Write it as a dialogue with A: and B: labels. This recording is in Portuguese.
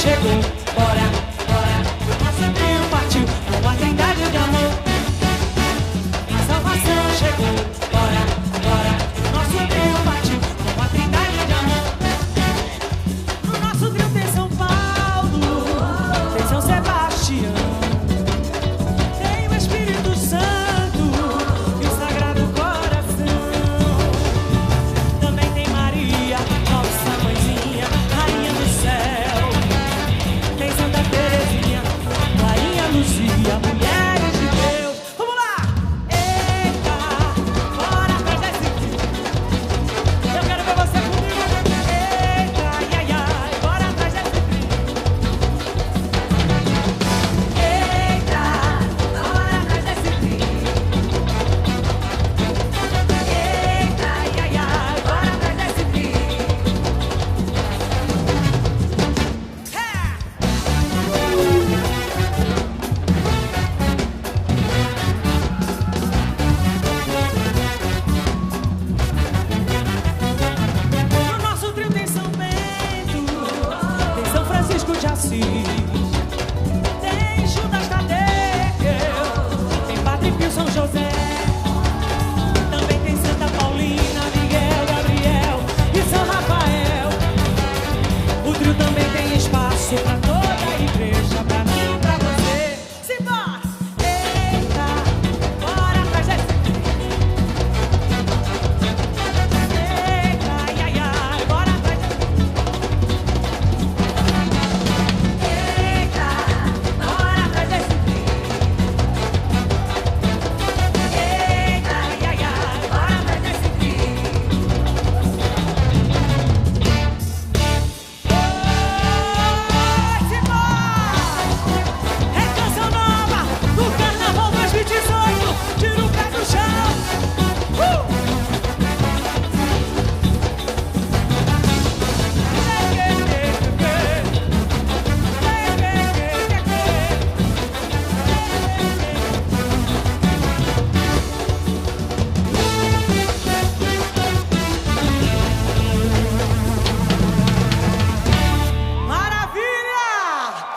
A: chegou, bora, bora. Nosso trio partiu com uma trindade de amor. A salvação chegou, bora, bora. Nosso trio partiu com uma trindade de amor. No nosso trio tem São Paulo, tem São Sebastião, tem o Espírito Santo e o Sagrado Coração. Também tem Maria, nossa mãezinha, rainha do céu. Tem Santa Terezinha, rainha Luzia, mulheres de Deus. Vamos lá! Eita, bora atrás desse trio. Eu quero ver você comigo. Eita, ai, ai, ai, bora atrás desse trio. Eita, bora atrás desse trio. Eita, ai, ai, ai, bora atrás desse trio. No nosso trio tem São Bento, tem São Francisco de Assis,